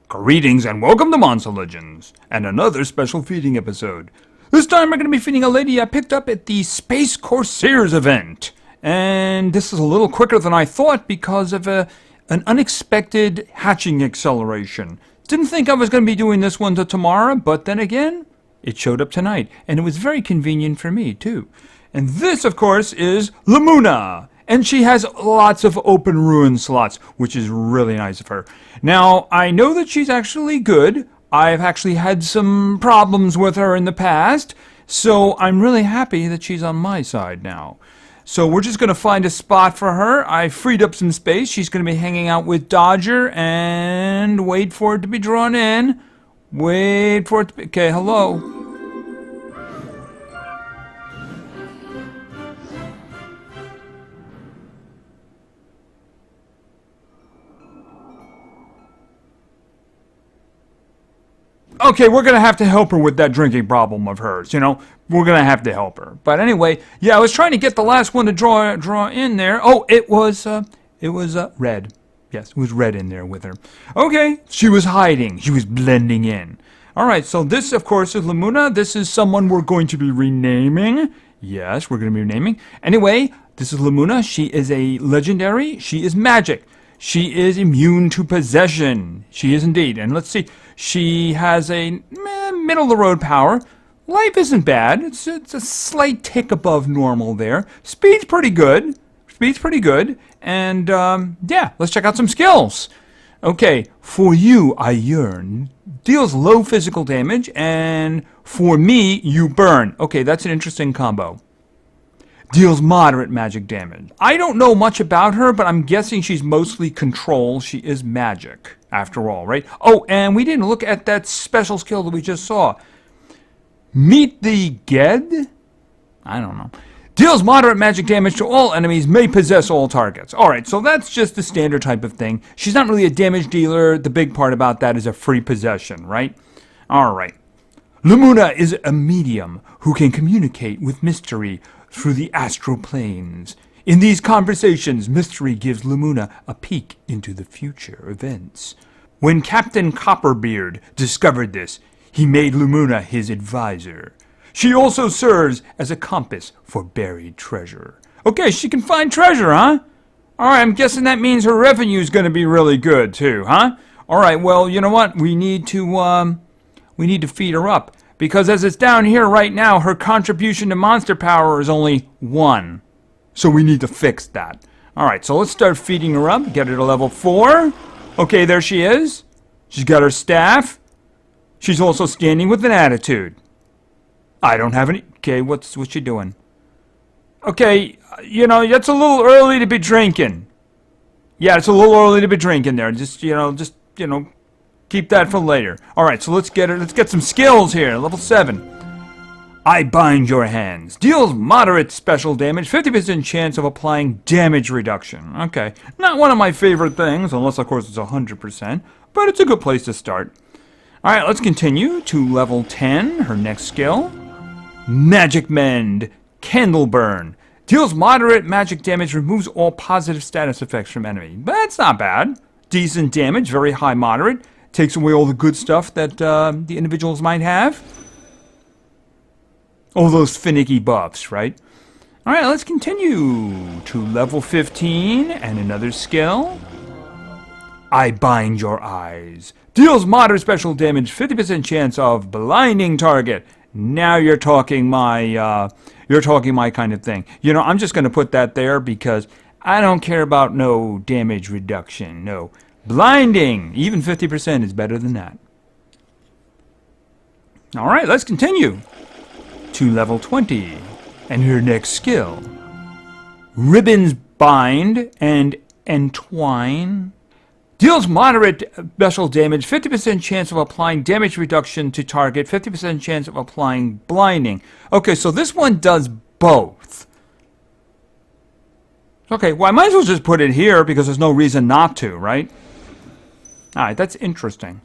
Greetings and welcome to Monster Legends, and another special feeding episode. This time we're going to be feeding a lady I picked up at the Space Corsairs event. And this is a little quicker than I thought because of an unexpected hatching acceleration. Didn't think I was going to be doing this one till tomorrow, but then again, it showed up tonight. And it was very convenient for me, too. And this, of course, is Lumoona. And she has lots of open ruin slots, which is really nice of her. Now, I know that she's actually good. I've actually had some problems with her in the past, so I'm really happy that she's on my side now. So we're just going to find a spot for her. I freed up some space. She's going to be hanging out with Dodger, and wait for it to be drawn in. Wait for it to be... Okay, hello. Okay, we're going to have to help her with that drinking problem of hers, you know. We're going to have to help her. But anyway, yeah, I was trying to get the last one to draw in there. Oh, it was red. Yes, it was red in there with her. Okay, she was hiding. She was blending in. All right, so this, of course, is Lumoona. This is someone we're going to be renaming. Yes, we're going to be renaming. Anyway, this is Lumoona. She is a legendary. She is magic. She is immune to possession. She is indeed. And let's see. She has a middle-of-the-road power. Life isn't bad. It's a slight tick above normal there. Speed's pretty good. And, yeah, let's check out some skills. Okay, For You, I Yearn. Deals low physical damage. And For Me, You Burn. Okay, that's an interesting combo. Deals moderate magic damage. I don't know much about her, but I'm guessing she's mostly control. She is magic, after all, right? Oh, and we didn't look at that special skill that we just saw. Meet the Ged? I don't know. Deals moderate magic damage to all enemies, may possess all targets. Alright, so that's just the standard type of thing. She's not really a damage dealer. The big part about that is a free possession, right? Alright. Lumoona is a medium who can communicate with mystery through the astral planes. In these conversations, mystery gives Lumoona a peek into the future events. When Captain Copperbeard discovered this, he made Lumoona his advisor. She also serves as a compass for buried treasure. Okay, she can find treasure, huh? Alright, I'm guessing that means her revenue is going to be really good, too, huh? Alright, well, you know what? We need to feed her up. Because as it's down here right now, her contribution to monster power is only 1. So we need to fix that. Alright, so let's start feeding her up. Get her to level 4. Okay, there she is. She's got her staff. She's also standing with an attitude. I don't have any... Okay, what's she doing? Okay, you know, it's a little early to be drinking. Yeah, it's a little early to be drinking there. Just keep that for later. Alright, so let's get some skills here. Level 7. I Bind Your Hands. Deals moderate special damage, 50% chance of applying damage reduction. Okay, not one of my favorite things, unless of course it's 100%, but it's a good place to start. Alright, let's continue to level 10, her next skill. Magic Mend. Candle Burn. Deals moderate magic damage, removes all positive status effects from enemy. That's not bad. Decent damage, very high moderate. Takes away all the good stuff that the individuals might have. All those finicky buffs, right? Alright, let's continue to level 15 and another skill. I Bind Your Eyes. Deals moderate special damage, 50% chance of blinding target. Now you're talking my kind of thing. You know, I'm just going to put that there because I don't care about no damage reduction, no. Blinding! Even 50% is better than that. Alright, let's continue to level 20. And her next skill. Ribbons Bind and Entwine. Deals moderate special damage, 50% chance of applying damage reduction to target, 50% chance of applying blinding. Okay, so this one does both. Okay, well I might as well just put it here because there's no reason not to, right? Alright, that's interesting.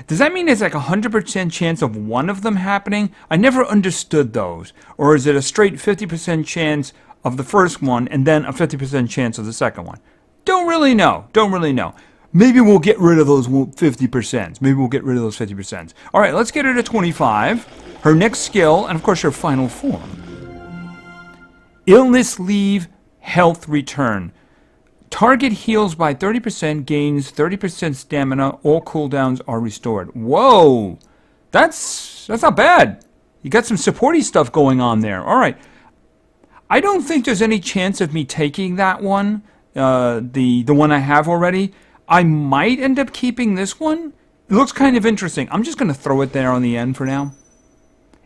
Does that mean it's like 100% chance of one of them happening? I never understood those. Or is it a straight 50% chance of the first one and then a 50% chance of the second one? Don't really know. Maybe we'll get rid of those 50%. Maybe we'll get rid of those 50%. All right, let's get her to 25. Her next skill, and of course her final form. Illness leave, health return. Target heals by 30%, gains 30% stamina. All cooldowns are restored. Whoa! That's not bad. You got some supporty stuff going on there. All right. I don't think there's any chance of me taking that one, the one I have already. I might end up keeping this one. It looks kind of interesting. I'm just going to throw it there on the end for now.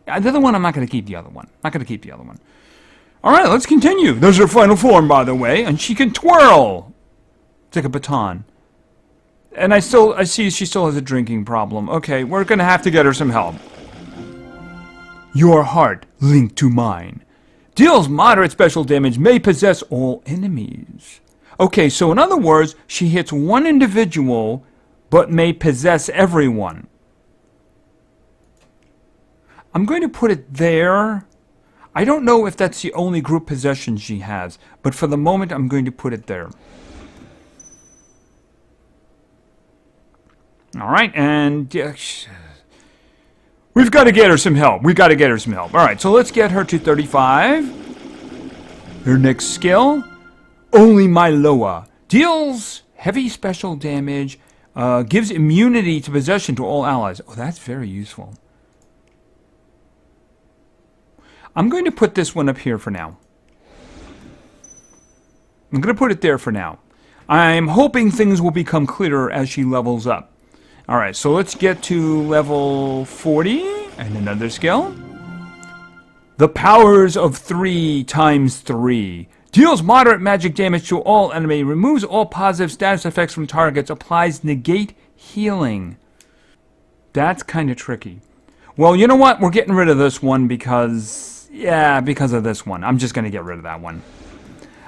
The other one, I'm not going to keep the other one. Not going to keep the other one. All right, let's continue. There's her final form, by the way, and she can twirl. It's like a baton. And I see she still has a drinking problem. Okay, we're going to have to get her some help. Your heart linked to mine. Deals moderate special damage, may possess all enemies. Okay, so in other words, she hits one individual, but may possess everyone. I'm going to put it there. I don't know if that's the only group possession she has, but for the moment, I'm going to put it there. All right, and we've got to get her some help. We've got to get her some help. All right, so let's get her to 35. Her next skill, Only My Loa. Deals heavy special damage, gives immunity to possession to all allies. Oh, that's very useful. I'm going to put this one up here for now. I'm going to put it there for now. I'm hoping things will become clearer as she levels up. All right, so let's get to level 40 and another skill. The powers of 3 times 3. Deals moderate magic damage to all enemy. Removes all positive status effects from targets. Applies negate healing. That's kind of tricky. Well, you know what? We're getting rid of this one because of this one. I'm just going to get rid of that one.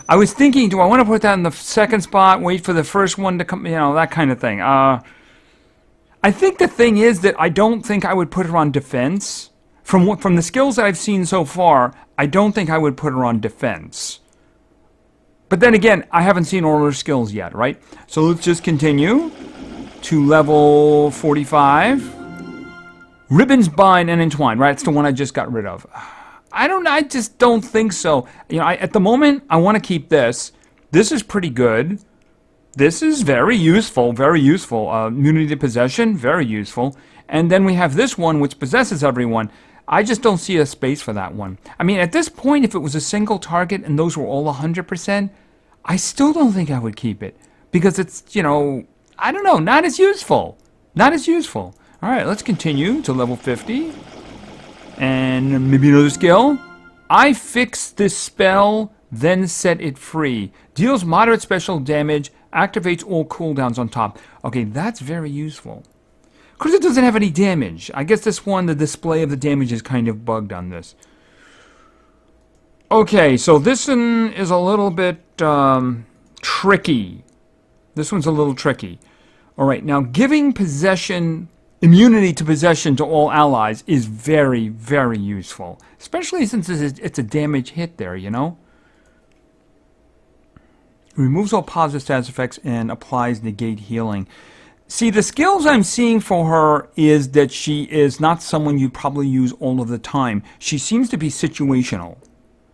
I was thinking, do I want to put that in the second spot, wait for the first one to come, that kind of thing. I think the thing is that I don't think I would put her on defense. From the skills that I've seen so far, I don't think I would put her on defense. But then again, I haven't seen all her skills yet, right? So let's just continue to level 45. Ribbons bind and entwine, right? It's the one I just got rid of. I just don't think so. At the moment, I want to keep this. This is pretty good. This is very useful, very useful. Immunity to possession, very useful. And then we have this one, which possesses everyone. I just don't see a space for that one. I mean, at this point, if it was a single target and those were all 100%, I still don't think I would keep it. Because it's, I don't know, not as useful. Not as useful. All right, let's continue to level 50. And maybe another skill. I fix this spell, then set it free. Deals moderate special damage, activates all cooldowns on top. Okay, that's very useful. Of course, it doesn't have any damage. I guess this one, the display of the damage is kind of bugged on this. Okay, so this one is a little bit tricky. This one's a little tricky. All right, now giving immunity to possession to all allies is very, very useful. Especially since it's a damage hit there, Removes all positive status effects and applies negate healing. See, the skills I'm seeing for her is that she is not someone you probably use all of the time. She seems to be situational.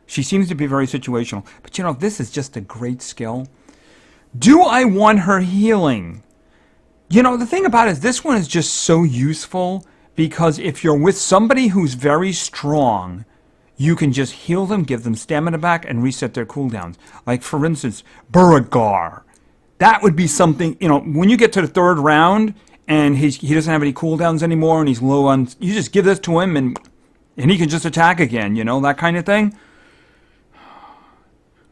She seems to be very situational. But this is just a great skill. Do I want her healing? The thing about it is this one is just so useful because if you're with somebody who's very strong, you can just heal them, give them stamina back, and reset their cooldowns. Like, for instance, Beauregard. That would be something, when you get to the third round and he doesn't have any cooldowns anymore and he's low on, you just give this to him and he can just attack again, that kind of thing.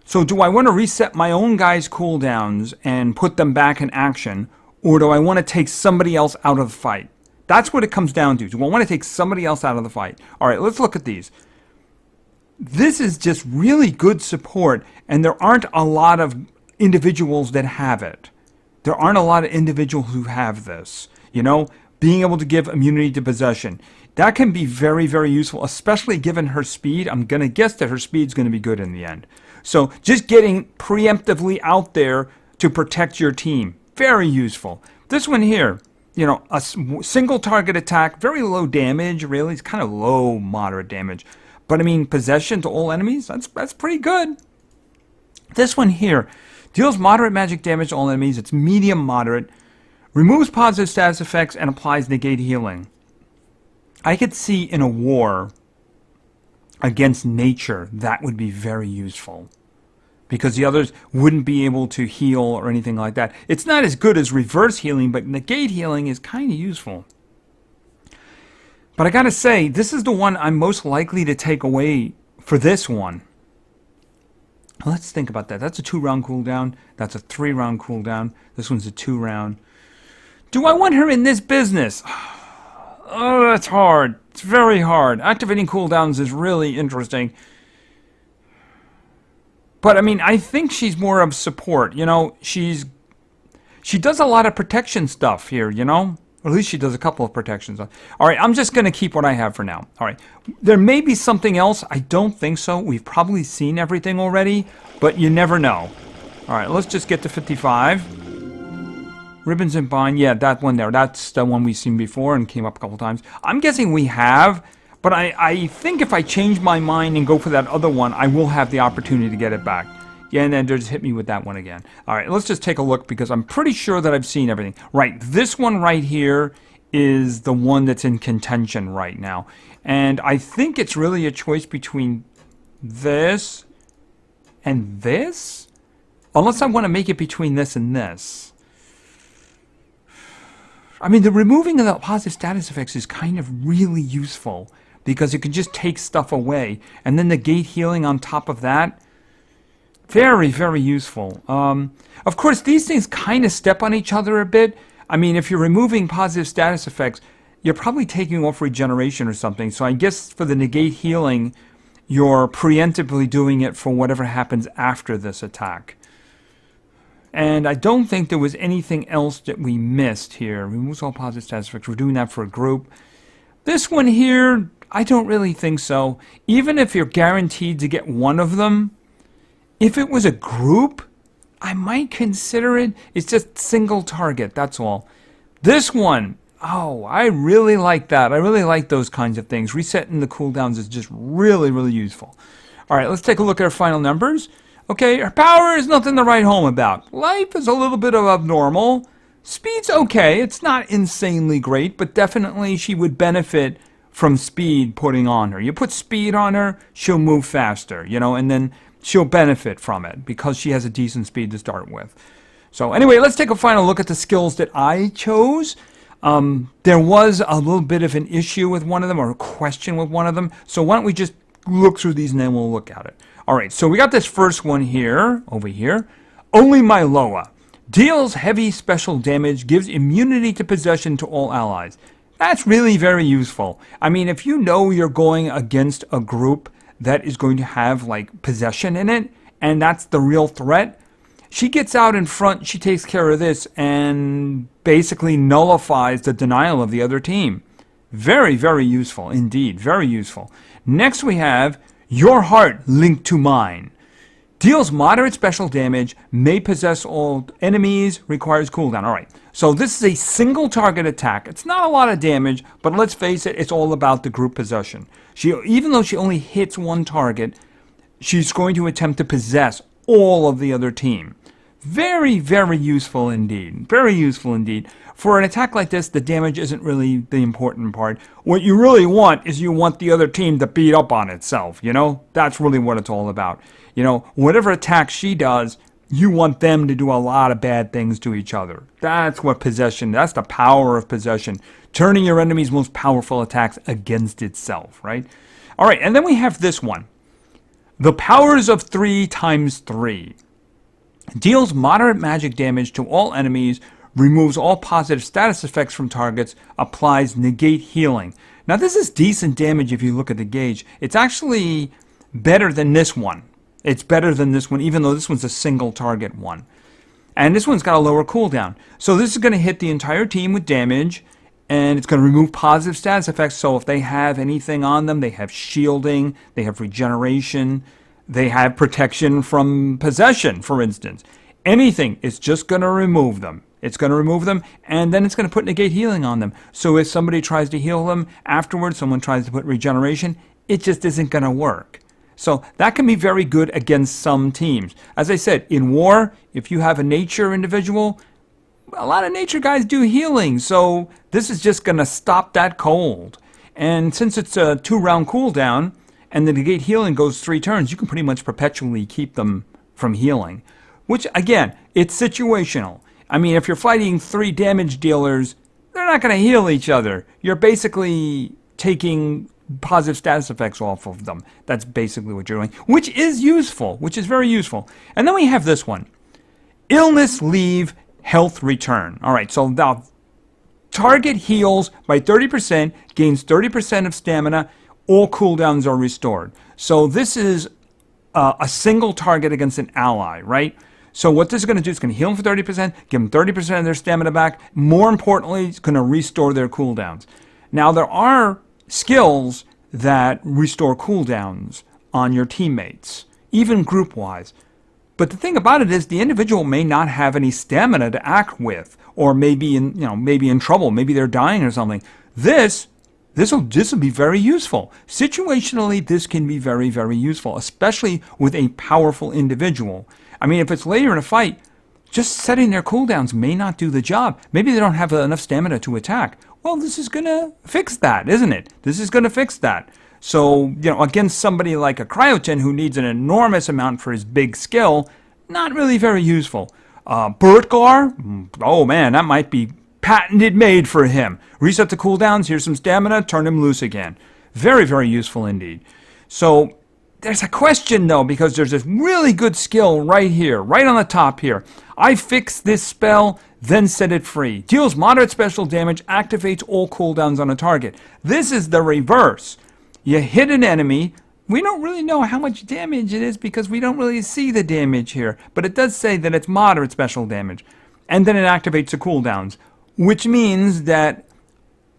So do I want to reset my own guys' cooldowns and put them back in action, or do I want to take somebody else out of the fight? That's what it comes down to. Do I want to take somebody else out of the fight? All right, let's look at these. This is just really good support, and there aren't a lot of individuals that have it. There aren't a lot of individuals who have this. Being able to give immunity to possession. That can be very, very useful, especially given her speed. I'm going to guess that her speed's going to be good in the end. So just getting preemptively out there to protect your team. Very useful. This one here, you know, a single target attack, very low damage, really. It's kind of low, moderate damage. But I mean, possession to all enemies, that's pretty good. This one here deals moderate magic damage to all enemies. It's medium moderate. Removes positive status effects and applies negate healing. I could see in a war against nature that would be very useful, because the others wouldn't be able to heal or anything like that. It's not as good as reverse healing, but negate healing is kind of useful. But I gotta say, this is the one I'm most likely to take away for this one. Let's think about that. That's a 2-round cooldown. That's a 3-round cooldown. This one's a 2-round. Do I want her in this business? Oh, that's hard. It's very hard. Activating cooldowns is really interesting. But, I mean, I think she's more of support. You know, she does a lot of protection stuff here, you know? Or at least she does a couple of protections. All right, I'm just going to keep what I have for now. All right, there may be something else. I don't think so. We've probably seen everything already, but you never know. All right, let's just get to 55. Ribbons and bind. Yeah, that one there. That's the one we've seen before and came up a couple times. I'm guessing we have, but I think if I change my mind and go for that other one, I will have the opportunity to get it back. Yeah, and then just hit me with that one again. All right, let's just take a look, because I'm pretty sure that I've seen everything. Right, this one right here is the one that's in contention right now. And I think it's really a choice between this and this, unless I want to make it between this and this. I mean, the removing of the positive status effects is kind of really useful, because it can just take stuff away. And then the negate healing on top of that, very, very useful. Of course, these things kind of step on each other a bit. I mean, if you're removing positive status effects, you're probably taking off regeneration or something. So I guess for the negate healing, you're preemptively doing it for whatever happens after this attack. And I don't think there was anything else that we missed here. Removes all positive status effects. We're doing that for a group. This one here, I don't really think so. Even if you're guaranteed to get one of them, if it was a group, I might consider it. It's just single target, that's all. This one, oh, I really like that. I really like those kinds of things. Resetting the cooldowns is just really, really useful. All right, let's take a look at our final numbers. Okay, her power is nothing to write home about. Life is a little bit of abnormal. Speed's okay. It's not insanely great, but definitely she would benefit from speed putting on her. You put speed on her, she'll move faster, you know, and then she'll benefit from it because she has a decent speed to start with. So anyway, let's take a final look at the skills that I chose. There was a little bit of an issue with one of them, or a question with one of them. So why don't we just look through these and then we'll look at it. All right, so we got this first one here, over here. Only Myloa. Deals heavy special damage, gives immunity to possession to all allies. That's really very useful. I mean, if you know you're going against a group that is going to have like possession in it, and that's the real threat, she gets out in front, she takes care of this, and basically nullifies the denial of the other team. Very, very useful indeed. Very useful. Next we have Your Heart Linked to Mine. Deals moderate special damage, may possess all enemies, requires cooldown. All right, so this is a single target attack. It's not a lot of damage, but let's face it, it's all about the group possession. Even though she only hits one target, she's going to attempt to possess all of the other team. Very, very useful indeed. Very useful indeed. For an attack like this, the damage isn't really the important part. What you really want is you want the other team to beat up on itself, you know? That's really what it's all about. You know, whatever attack she does, you want them to do a lot of bad things to each other. That's what possession, that's the power of possession. Turning your enemy's most powerful attacks against itself, right? All right, and then we have this one. The Powers of 3 times 3. Deals moderate magic damage to all enemies, removes all positive status effects from targets, applies negate healing. Now this is decent damage if you look at the gauge. It's actually better than this one. It's better than this one, even though this one's a single target one. And this one's got a lower cooldown. So this is going to hit the entire team with damage, and it's going to remove positive status effects. So if they have anything on them, they have shielding, they have regeneration, they have protection from possession, for instance. Anything is just going to remove them. It's going to remove them, and then it's going to put negate healing on them. So if somebody tries to heal them afterwards, someone tries to put regeneration, it just isn't going to work. So that can be very good against some teams. As I said, in war, if you have a nature individual, a lot of nature guys do healing, so this is just going to stop that cold. And since it's a 2-round cooldown, and the negate healing goes 3 turns, you can pretty much perpetually keep them from healing. Which, again, it's situational. I mean, if you're fighting 3 damage dealers, they're not going to heal each other. You're basically taking positive status effects off of them. That's basically what you're doing, which is useful, which is very useful. And then we have this one. Illness leave, health return. All right, so the target heals by 30%, gains 30% of stamina, all cooldowns are restored. So this is a single target against an ally, right? So what this is going to do is going to heal them for 30%, give them 30% of their stamina back. More importantly, it's going to restore their cooldowns. Now, there are skills that restore cooldowns on your teammates, even group-wise. But the thing about it is the individual may not have any stamina to act with, or maybe in trouble, maybe they're dying or something. This will be very useful. Situationally, this can be very, very useful, especially with a powerful individual. I mean, if it's later in a fight, just setting their cooldowns may not do the job. Maybe they don't have enough stamina to attack. Well, this is going to fix that, isn't it? This is going to fix that. So, against somebody like a Cryotin who needs an enormous amount for his big skill, not really very useful. Burtgar, oh man, that might be patented made for him. Reset the cooldowns, here's some stamina, turn him loose again. Very, very useful indeed. So, there's a question though, because there's this really good skill right here, right on the top here. I fix this spell, then set it free. Deals moderate special damage, activates all cooldowns on a target. This is the reverse. You hit an enemy. We don't really know how much damage it is because we don't really see the damage here. But it does say that it's moderate special damage. And then it activates the cooldowns, which means that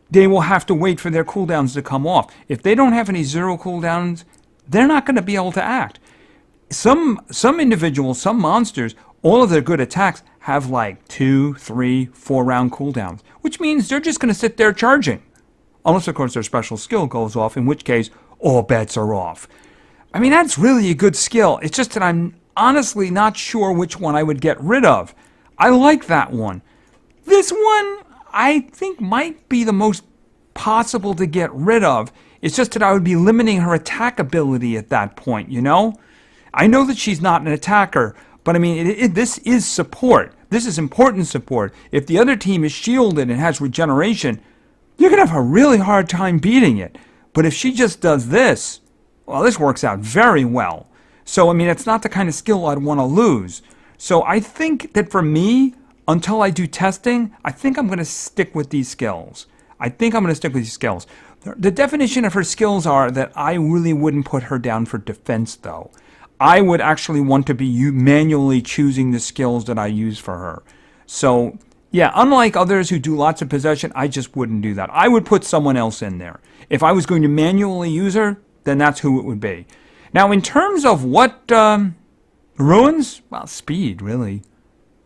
they will have to wait for their cooldowns to come off. If they don't have any 0 cooldowns, they're not going to be able to act. Some individuals, some monsters, all of their good attacks have like 2, 3, 4 round cooldowns, which means they're just going to sit there charging. Unless, of course, their special skill goes off, in which case all bets are off. I mean, that's really a good skill. It's just that I'm honestly not sure which one I would get rid of. I like that one. This one, I think, might be the most possible to get rid of. It's just that I would be limiting her attack ability at that point, I know that she's not an attacker, but I mean, this is support. This is important support. If the other team is shielded and has regeneration, you're going to have a really hard time beating it. But if she just does this, well, this works out very well. So, I mean, it's not the kind of skill I'd want to lose. So I think that for me, until I do testing, I think I'm going to stick with these skills. The definition of her skills are that I really wouldn't put her down for defense, though. I would actually want to be manually choosing the skills that I use for her. So, yeah, unlike others who do lots of possession, I just wouldn't do that. I would put someone else in there. If I was going to manually use her, then that's who it would be. Now, in terms of what ruins, well, speed, really.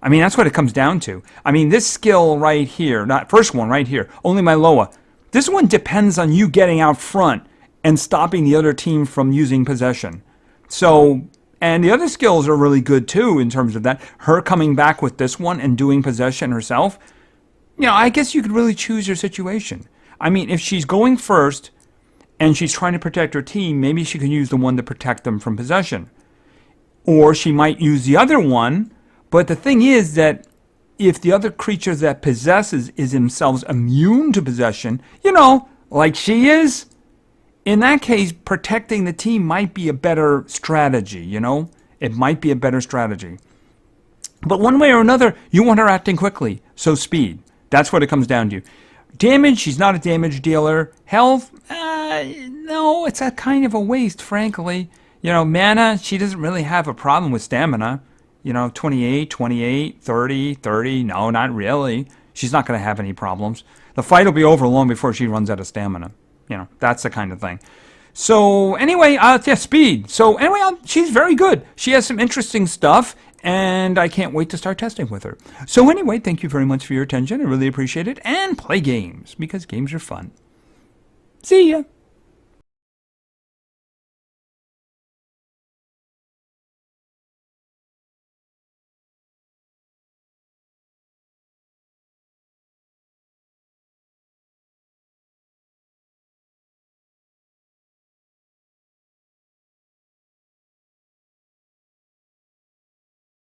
I mean, that's what it comes down to. I mean, this skill right here, first one right here, only my Loa. This one depends on you getting out front and stopping the other team from using possession. So, and the other skills are really good too in terms of that. Her coming back with this one and doing possession herself, I guess you could really choose your situation. I mean, if she's going first and she's trying to protect her team, maybe she can use the one to protect them from possession. Or she might use the other one, but the thing is that if the other creature that possesses is themselves immune to possession, like she is, in that case, protecting the team might be a better strategy, It might be a better strategy. But one way or another, you want her acting quickly, so speed. That's what it comes down to. Damage, she's not a damage dealer. Health, no, it's a kind of a waste, frankly. Mana, she doesn't really have a problem with stamina. 28, 30, no, not really. She's not going to have any problems. The fight will be over long before she runs out of stamina. That's the kind of thing. So anyway, yeah, speed. So anyway, she's very good. She has some interesting stuff, and I can't wait to start testing with her. So anyway, thank you very much for your attention. I really appreciate it. And play games, because games are fun. See ya.